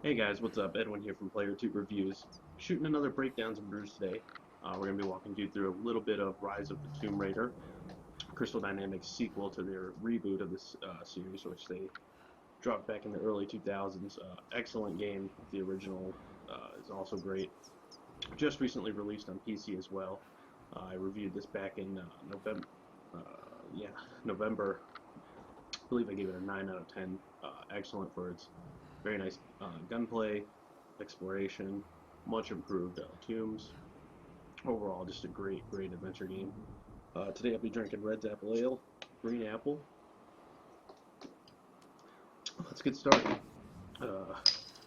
Hey guys, what's up? Edwin here from PlayerTube Reviews. Shooting another Breakdowns and Brews today. We're going to be walking you through a little bit of Rise of the Tomb Raider, Crystal Dynamics sequel to their reboot of this series, which they dropped back in the early 2000s. Excellent game. The original is also great. Just recently released on PC as well. I reviewed this back in November. November. I believe I gave it a 9 out of 10. Excellent for its very nice gunplay, exploration, much improved tombs. Overall, just a great adventure game. Today I'll be drinking Red's Apple Ale, green apple. Let's get started.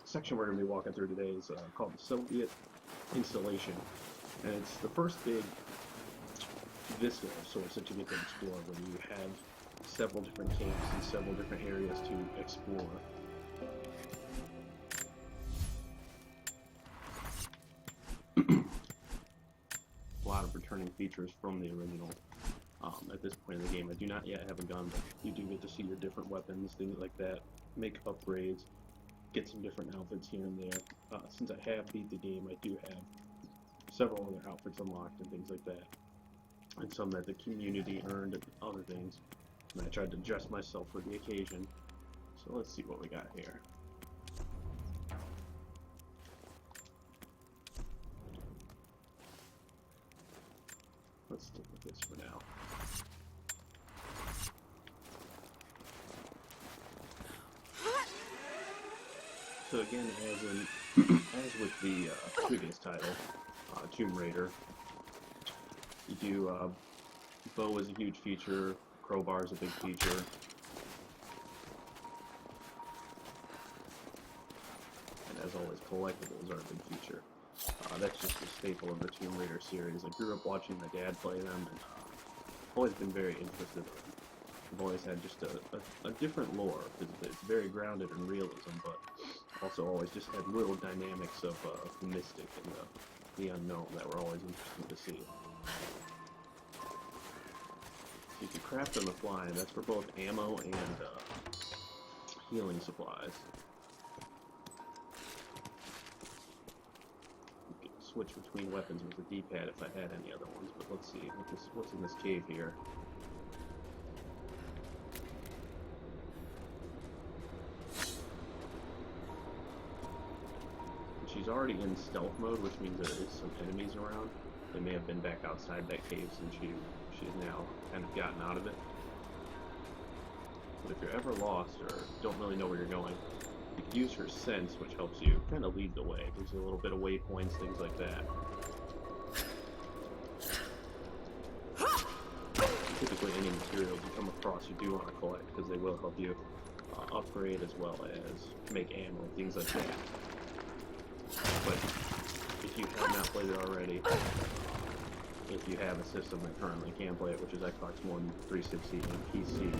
Section we're going to be walking through today is called the Soviet Installation, and it's the first big vista of sorts that you get to explore, where you have several different camps and several different areas to explore. A lot of returning features from the original. At this point in the game, I do not yet have a gun, but you do get to see your different weapons, things like that, make upgrades, get some different outfits here and there. Since I have beat the game, I do have several other outfits unlocked and things like that, and some that the community earned and other things, and I tried to dress myself for the occasion. So let's see what we got here. Let's stick with this for now. So again, as with the previous title, Tomb Raider, you do bow is a huge feature, crowbar is a big feature. And as always, collectibles are a big feature. That's just a staple of the Tomb Raider series. I grew up watching my dad play them, and always been very interested in them. I've always had just a different lore, because it's very grounded in realism, but also always just had little dynamics of the mystic and the unknown that were always interesting to see. So you can craft on the fly, and that's for both ammo and healing supplies. You can switch between weapons with the D-pad if I had any other ones, but let's see what's in this cave here. She's already in stealth mode, which means there is some enemies around. They may have been back outside that cave since she's now kind of gotten out of it. But if you're ever lost or don't really know where you're going, you can use her sense, which helps you kind of lead the way. It gives you a little bit of waypoints, things like that. Typically any materials you come across you do want to collect, because they will help you upgrade as well as make ammo, things like that. But if you have not played it already, if you have a system that currently can play it, which is Xbox One, 360, and PC,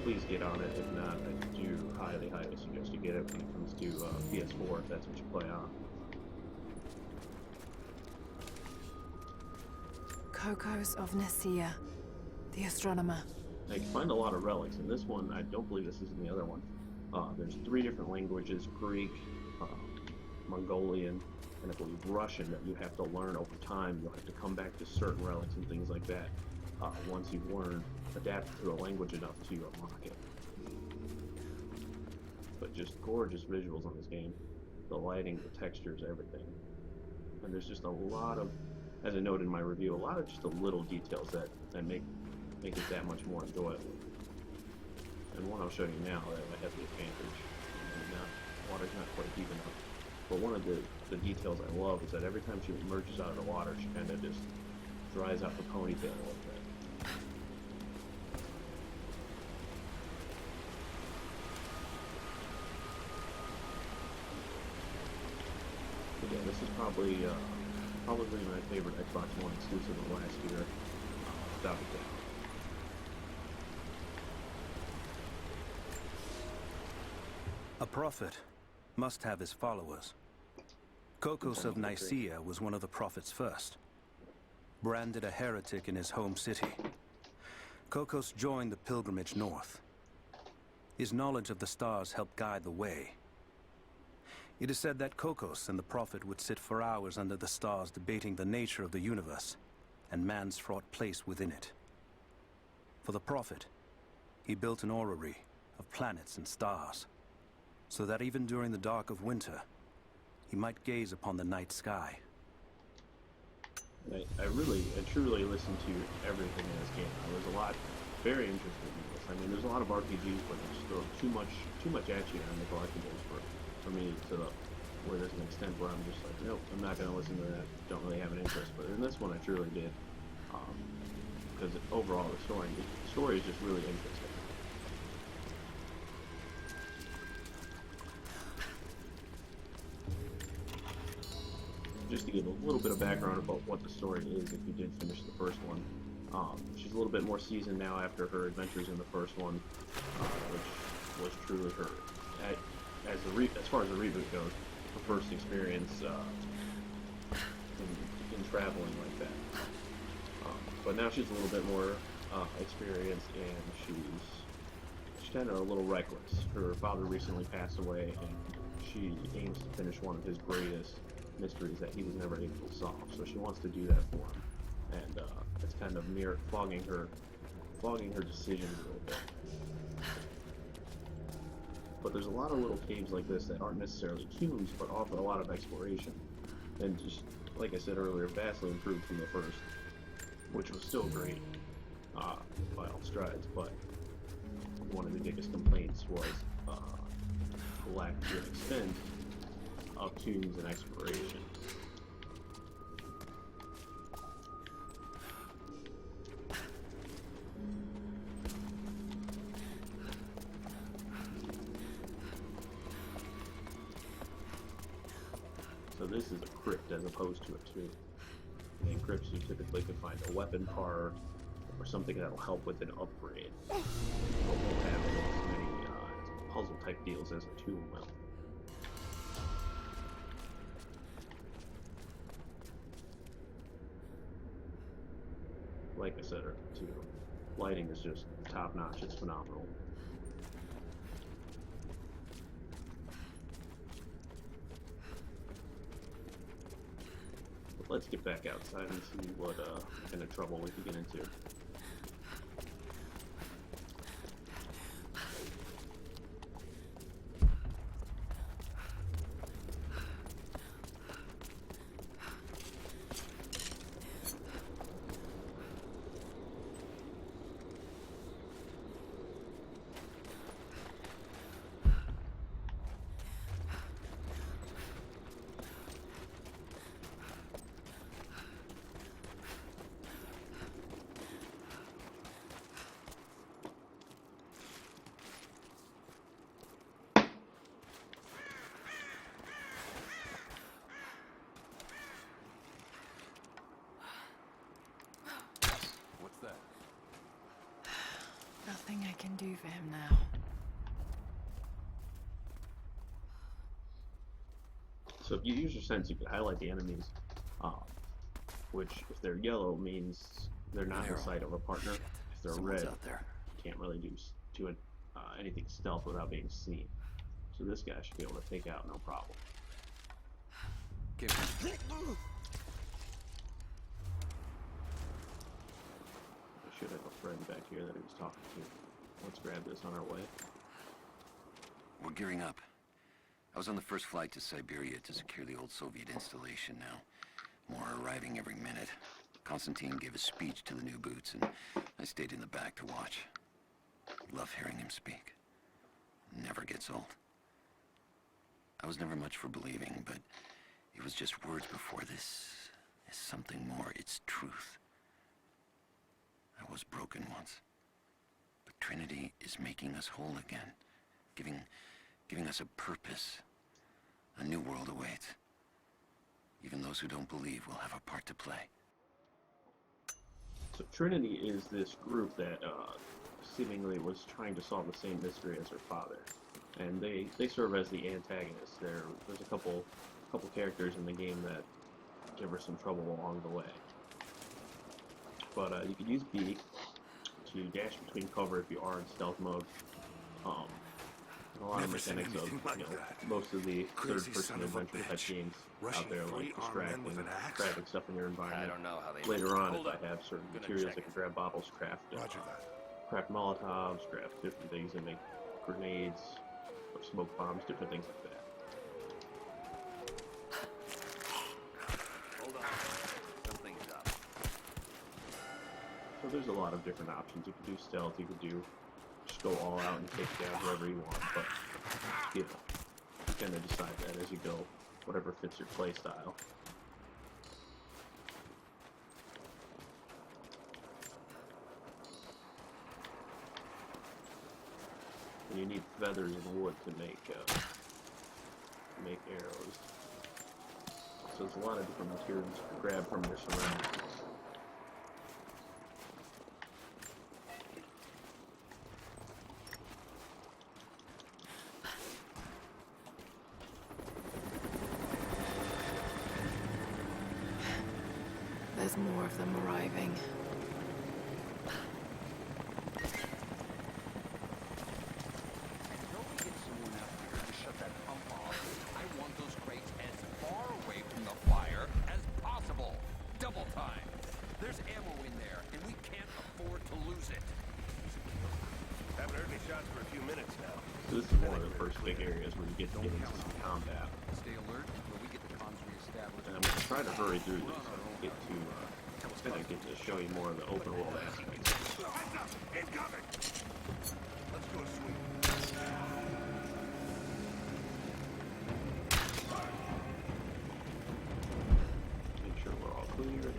please get on it. If not, I do highly suggest you get it when it comes to PS4, if that's what you play on. Kokos of Nicaea, the astronomer. Now, you can find a lot of relics. In this one, I don't believe this is in the other one. There's 3 different languages: Greek, Mongolian, and I believe Russian, that you have to learn over time. You'll have to come back to certain relics and things like that once you've learned, adapted to a language enough to unlock it. But just gorgeous visuals on this game. The lighting, the textures, everything. And there's just a lot of, as I noted in my review, a lot of just the little details that make it that much more enjoyable. And one I'll show you now that I have the advantage. Water's not quite deep enough. But one of the details I love is that every time she emerges out of the water, she kind of just dries out the ponytail a little bit. But yeah, this is probably my favorite Xbox One exclusive of last year, without a doubt. A prophet must have his followers. Kokos of Nicaea was one of the prophets first. Branded a heretic in his home city, Kokos joined the pilgrimage north. His knowledge of the stars helped guide the way. It is said that Kokos and the Prophet would sit for hours under the stars debating the nature of the universe and man's fraught place within it. For the Prophet, he built an orrery of planets and stars, so that even during the dark of winter, he might gaze upon the night sky. I truly listened to everything in this game. I was very interested in this. I mean, there's a lot of RPGs where they just throw too much at you and the collectibles for me where there's an extent where I'm just like, nope, I'm not going to listen to that. Don't really have an interest. But in this one, I truly did, because overall the story is just really interesting. Just to give a little bit of background about what the story is, if you did finish the first one. She's a little bit more seasoned now after her adventures in the first one, which was truly her, as far as the reboot goes, her first experience in traveling like that. But now she's a little bit more experienced, and she's kind of a little reckless. Her father recently passed away, and she aims to finish one of his greatest mysteries that he was never able to solve. So she wants to do that for him, and it's kind of flogging her decisions a little bit. But there's a lot of little caves like this that aren't necessarily tombs, but offer a lot of exploration, and just like I said earlier, vastly improved from the first, which was still great by all strides. But one of the biggest complaints was the lack to an extent of tombs and exploration. So this is a crypt as opposed to a tomb. In crypts you typically can find a weapon part or something that will help with an upgrade. It won't have as many puzzle type deals as a tomb will. Like I said, too, lighting is just top notch. It's phenomenal. But let's get back outside and see what kind of trouble we can get into. Nothing I can do for him now. So if you use your sense, you can highlight the enemies, which if they're yellow means they're not in sight of a partner. If they're red, you can't really do anything stealth without being seen. So this guy should be able to take out no problem. I should have a friend back here that he was talking to. Let's grab this on our way. We're gearing up. I was on the first flight to Siberia to secure the old Soviet installation now. More are arriving every minute. Konstantin gave a speech to the new boots, and I stayed in the back to watch. Love hearing him speak. Never gets old. I was never much for believing, but it was just words before. This is something more. It's truth. I was broken once. But Trinity is making us whole again. Giving us a purpose. A new world awaits. Even those who don't believe will have a part to play. So Trinity is this group that seemingly was trying to solve the same mystery as her father. And they serve as the antagonists. There's a couple characters in the game that give her some trouble along the way. But you can use B to dash between cover if you are in stealth mode. A lot of Never seen mechanics of, anything like that. most of the Crazy third-person son of a adventure type bitch. games Rushing out there, like 3 armed men with distracting, an axe? grabbing stuff in your I environment. don't know how they Later on, Hold if up. I have certain Gonna materials, check I can it. grab bottles, craft Roger that. craft Molotovs, craft different things that make grenades, or smoke bombs, different things like that. Hold on. Something's up. So there's a lot of different options. You can do stealth, you can do just go all out and take down whoever you want, but you kind of decide that as you go, whatever fits your play style. And you need feathers and wood to make arrows. So there's a lot of different materials to grab from your surroundings. There's more of them arriving. Until we get someone out here to shut that pump off, I want those crates as far away from the fire as possible. Double time. There's ammo in there, and we can't afford to lose it. Haven't heard any shots for a few minutes now. So this is one of the first big areas where you get into some combat. Stay alert until we get the comms reestablished. And I'm going to try to hurry through this so I get to get to show you more of the open world aspects. Heads up! Incoming! Let's go sweep. Make sure we're all clear.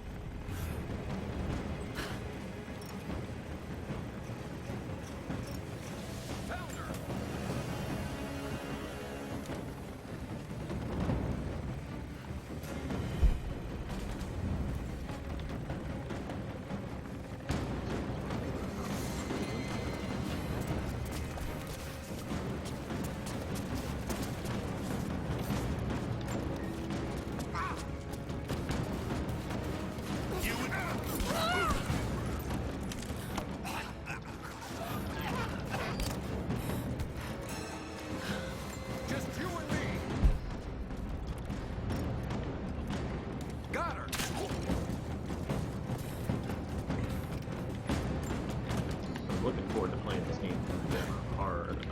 Just you and me. Got her. I'm looking forward to playing this game hard.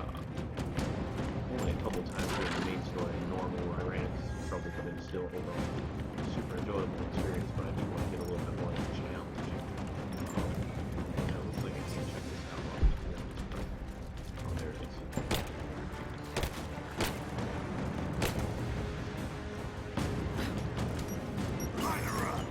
Only a couple times during the main story in normal where I ran into some trouble, but it's still overall super enjoyable experience. But I do want to get a little bit more of a challenge. Looks like I can check this out. Oh, there it is. Line her up!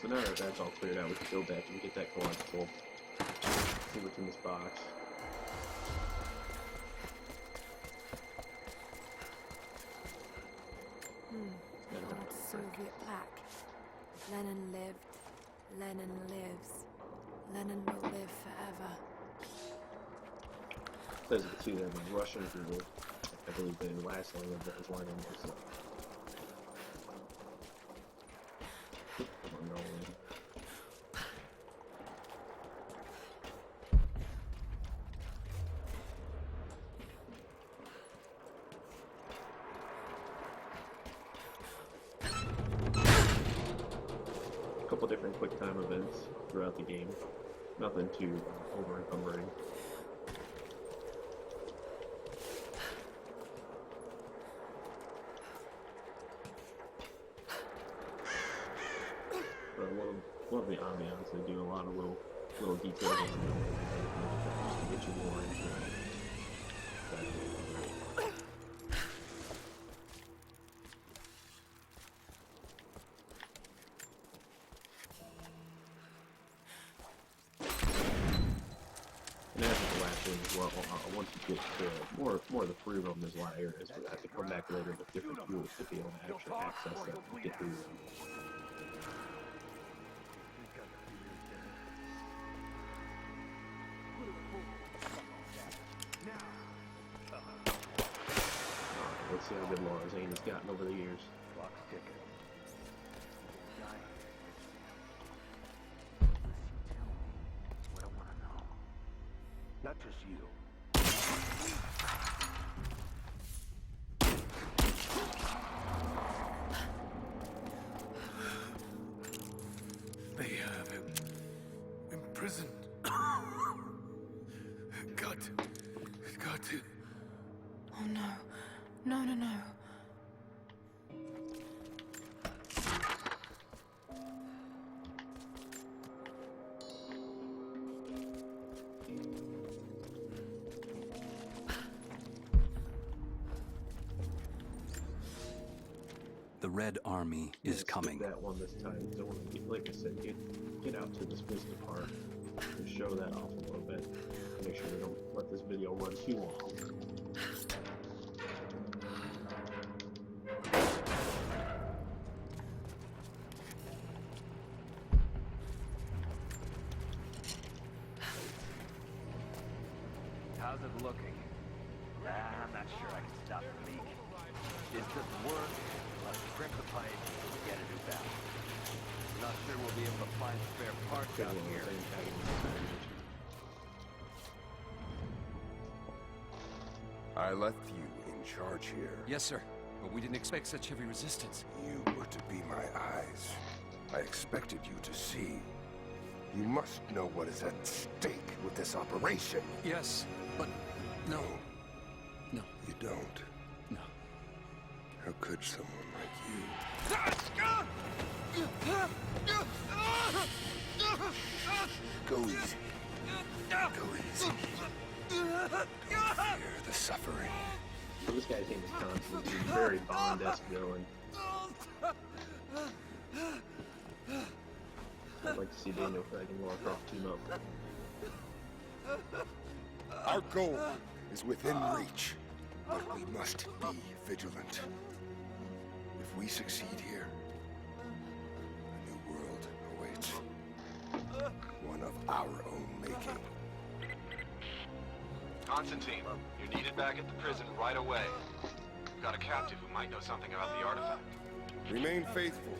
So now that that's all cleared out, we can go back and get that collectible. See what's in this box. Old Soviet plaque. Lenin lived. Lenin lives. Lenin will live forever. As you can see there, the Russians were, I believe, the last line of that line was a couple different quick time events throughout the game. Nothing too over-encumbering. But I love the ambiance. They do a lot of little details just to get you more into it. And as with the last game as well, once you get to more of the free roam, there's a lot of areas where you have to come back later with different tools to be able to actually access that and get through them. Let's see how good Lara Zane has gotten over the years. Clock's ticking. Dying. What I want to know. Not just you. They have him imprisoned. Got to. Got to. Oh no. No, no, no. The Red Army is Skip coming. that one this time. Don't want to get, like I said, get out to this Vista Park and show that off a little bit. Make sure we don't let this video run too long. How's it looking? I'm not sure I can stop the leak. It doesn't work. Let's crimp the pipe and get a new valve. Not sure we'll be able to find spare parts out here. I left you in charge here. Yes, sir. But we didn't expect such heavy resistance. You were to be my eyes. I expected you to see. You must know what is at stake with this operation. Yes, but no. No. You don't. No. How could someone like you? Go easy. Go easy. Don't fear the suffering. So this guy's name is Constantine. He's a very Bond-esque villain. I'd like to see Daniel Craig and Lara Croft team up. Our goal is within reach, but we must be vigilant. If we succeed here, a new world awaits. One of our own making. Constantine, you're needed back at the prison right away. We've got a captive who might know something about the artifact. Remain faithful.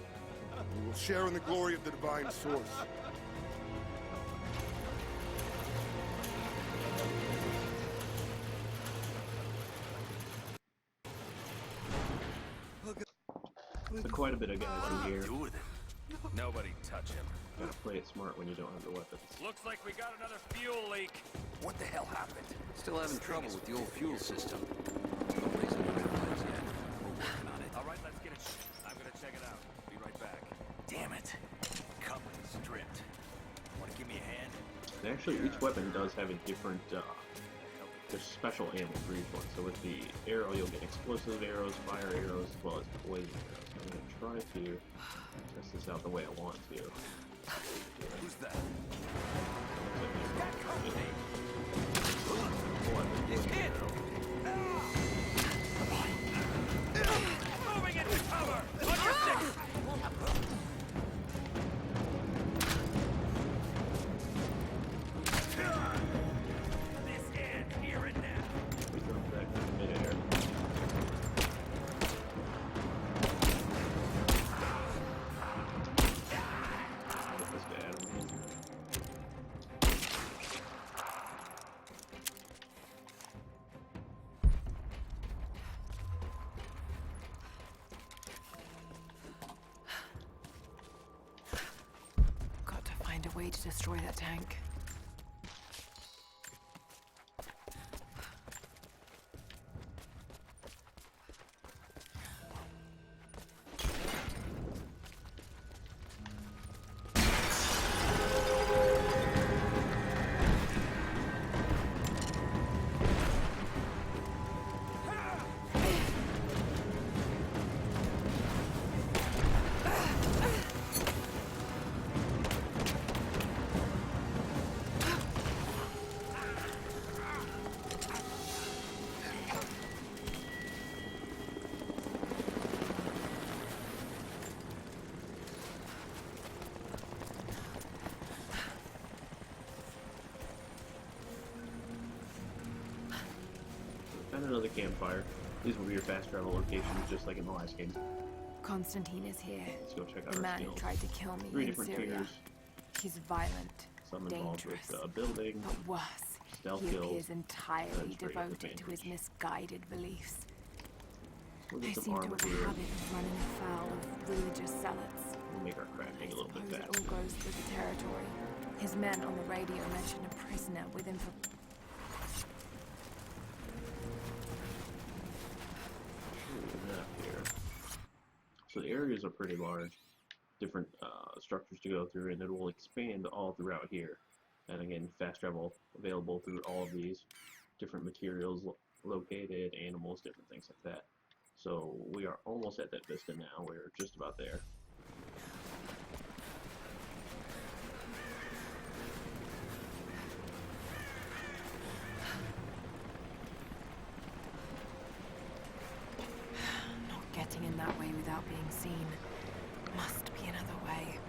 We will share in the glory of the divine source. So quite a bit of guys in here. Do with it. Nobody touch him. Gotta play it smart when you don't have the weapons. Looks like we got another fuel leak. What the hell happened? Still having trouble with the old fuel system. No reason to realize yet. We're working on it. All right, let's get it. I'm gonna check it out. Be right back. Damn it. Coupling stripped. Want to give me a hand? And actually, each weapon does have a different, there's special ammo for each one. So with the arrow, you'll get explosive arrows, fire arrows, as well as poison arrows. So I'm gonna try to test this out the way I want to. Who's that? He's hit! Moving into cover! On your six! This ends here and now. We drop that in midair. Get this guy out of the misery. Got to find a way to destroy that tank. And another campfire. These will be your fast travel locations, just like in the last game. Constantine is here. Let's go check out The our man who skills. tried to kill me 3 in different Syria. tiers. He's violent, Some involved dangerous, with building, but worse, stealth he kills, appears entirely and great devoted to his advantage. misguided beliefs. We'll They get some seem to armor have a here. habit of running afoul of religious zealots. We'll make our crafting a little bit Suppose it faster. all goes with the territory. His men on the radio mention a prisoner with info. Here. So the areas are pretty large, different structures to go through, and it will expand all throughout here. And again, fast travel available through all of these different materials located, animals, different things like that. So we are almost at that vista now. We're just about there. Not getting in that way without being seen. Must be another way.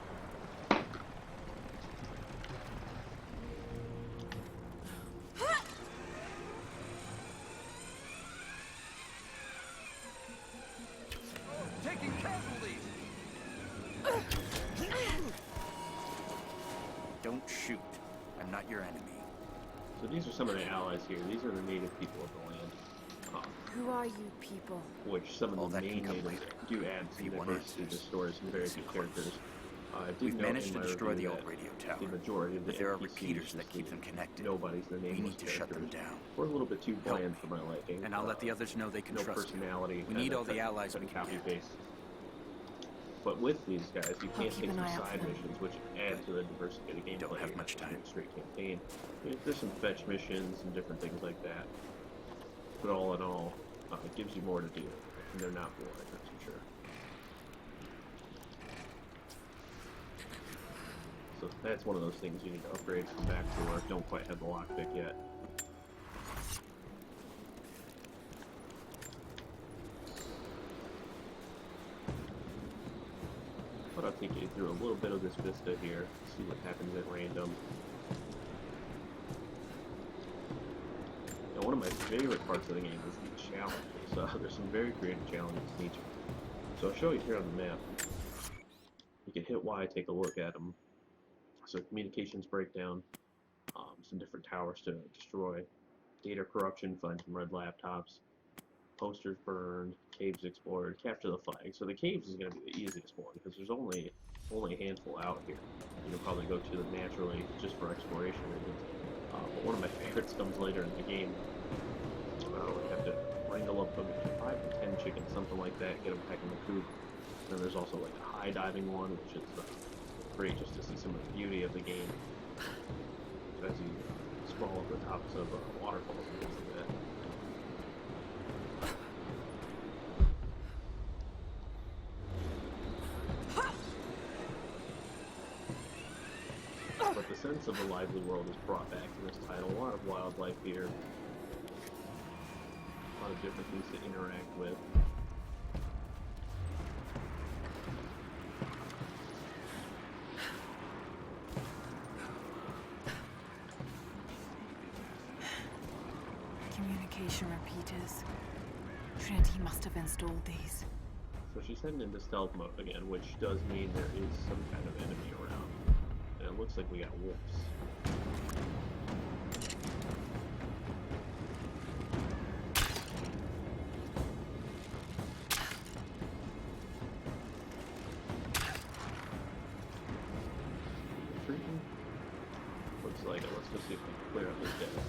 Taking casualties! Don't shoot. I'm not your enemy. So these are some of the allies here. These are the native people of the land. Who are you people? Which some All of the that can main come natives later. do add some If you want diversity to the answers, story, some very listen good close. characters. I did We've note managed in to my destroy the review old that radio tower, the majority of the but there are NPCs, repeaters that just keep the them connected. Nobodies, the We nameless need to shut them characters, down. were a little bit too Help bland me, for my liking. and I'll let the others know they can no trust you. personality. We need all the type allies of we can copy get. paste. But with these guys, you can keep take an some eye out side for them. missions, which add to the diversity of the gameplay. Don't have You're much not doing time. a straight campaign. There's some fetch missions and different things like that. But all in all, it gives you more to do, and they're not boring, that's for sure. So that's one of those things you need to upgrade from back to or don't quite have the lockpick yet. But I'll take you through a little bit of this vista here, see what happens at random. Now, one of my favorite parts of the game is the challenges. There's some very creative challenges in each. So I'll show you here on the map. You can hit Y, take a look at them. So communications breakdown, some different towers to destroy, data corruption, find some red laptops, posters burned, caves explored, capture the flag. So the caves is going to be the easiest one because there's only a handful out here. You'll probably go to them naturally just for exploration reasons. But one of my favorites comes later in the game. We have to wrangle up 5 to 10 chickens, something like that, get them back in the coop. And then there's also like a high diving one, which is great just to see some of the beauty of the game as you sprawl up the tops of waterfalls and things like that. But the sense of a lively world is brought back in this title. A lot of wildlife here. A lot of different things to interact with. Communication repeaters. Trinity must have installed these. So she's heading into stealth mode again, which does mean there is some kind of enemy around. And it looks like we got wolves. Intriguing. Looks like it. Let's go see if we can clear up this dead.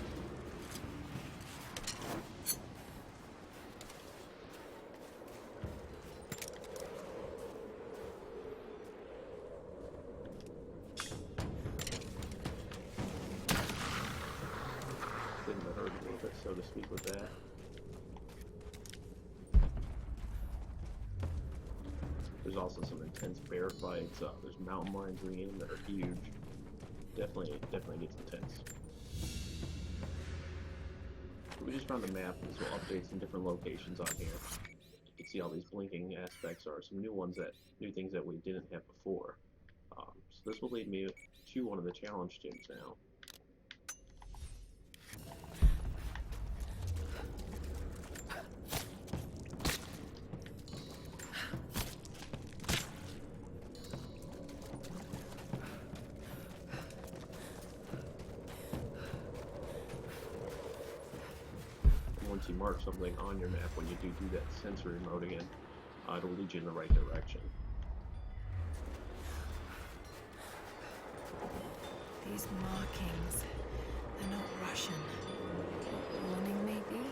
Didn't hurt a little bit, so to speak, with that. There's also some intense bear fights. There's mountain lions in the game that are huge. Definitely gets intense. We just found a map, and this will update some different locations on here. You can see all these blinking aspects are some new things that we didn't have before. So this will lead me to one of the challenge gyms now. you mark something on your map, when you do that sensory mode again, it'll lead you in the right direction. These markings, they're not Russian. Warning, maybe?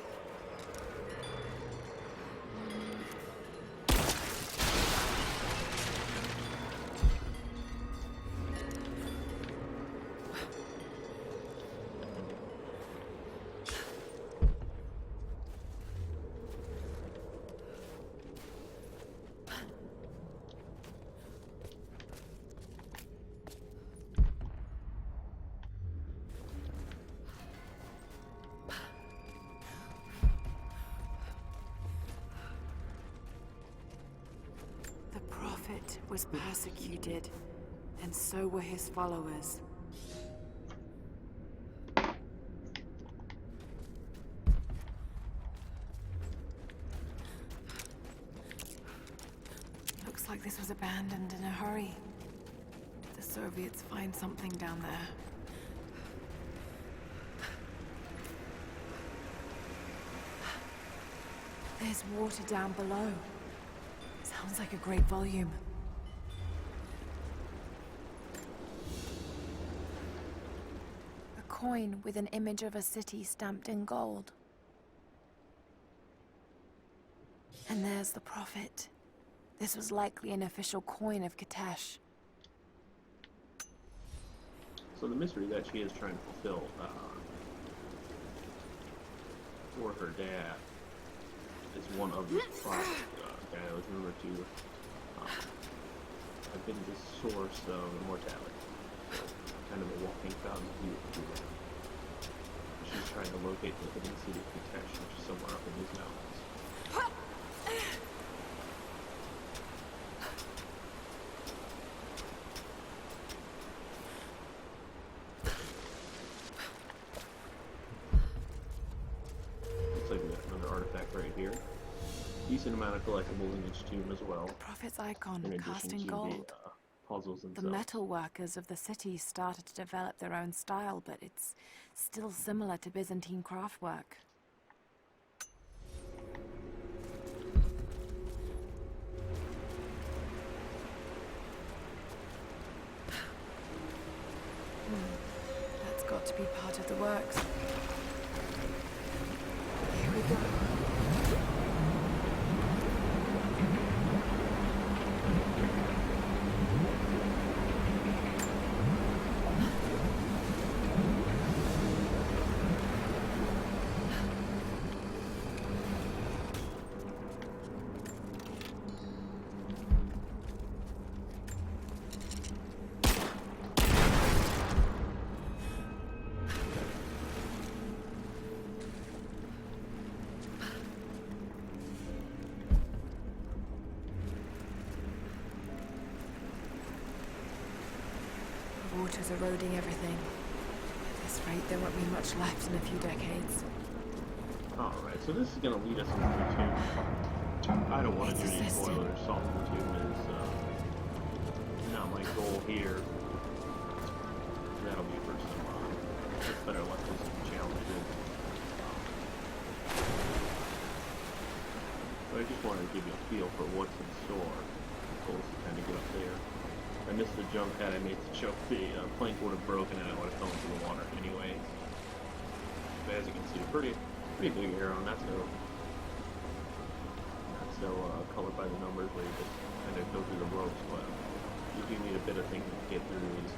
Was persecuted, and so were his followers. Looks like this was abandoned in a hurry. Did the Soviets find something down there? There's water down below. Sounds like a great volume. Coin with an image of a city stamped in gold. And there's the prophet. This was likely an official coin of Katesh. So the mystery that she is trying to fulfill for her dad is one of this prophet guy that was rumored to have been the source of immortality. Kind of a walking fountain of youth. She's trying to locate the hidden city of Katesh, which is somewhere up in these mountains. Looks like we got another artifact right here. Decent amount of collectibles in each tomb as well. The prophet's icon In cast addition in to gold. the puzzles The themselves. metal workers of the city started to develop their own style, but it's still similar to Byzantine craftwork. That's got to be part of the works. Here we go. Water's eroding everything. At this rate, there won't be much left in a few decades. Alright, so this is going to lead us into the tomb. I don't want to do any spoilers. Solving the tomb is not my goal here. That'll be for some better lessons and challenges. But I just wanted to give you a feel for what's in store. The goal is to kind of get up there. I missed the jump. Had I made the jump, the plank would have broken and I would have fallen into the water anyway. But as you can see, pretty big arrow, not so colored by the numbers where you just kind of go through the ropes, but you do need a bit of thinking to get through these.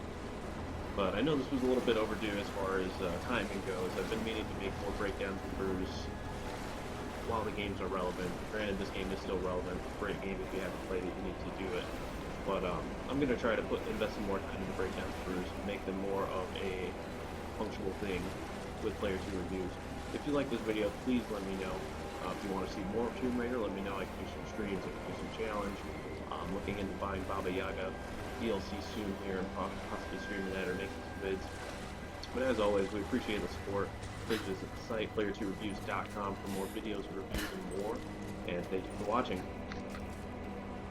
But I know this was a little bit overdue as far as timing goes. I've been meaning to make more breakdowns of Brews while the games are relevant. Granted, this game is still relevant. Great game. If you haven't played it, you need to do it. But I'm going to try to invest some more time in the breakdowns of Brews and make them more of a functional thing with Player 2 reviews. If you like this video, please let me know. If you want to see more of Tomb Raider, let me know. I can do some streams, I can do some challenge. I'm looking into buying Baba Yaga DLC soon here and possibly streaming that or making some vids. But as always, we appreciate the support. Please visit the site, player2reviews.com, for more videos, reviews, and more. And thank you for watching.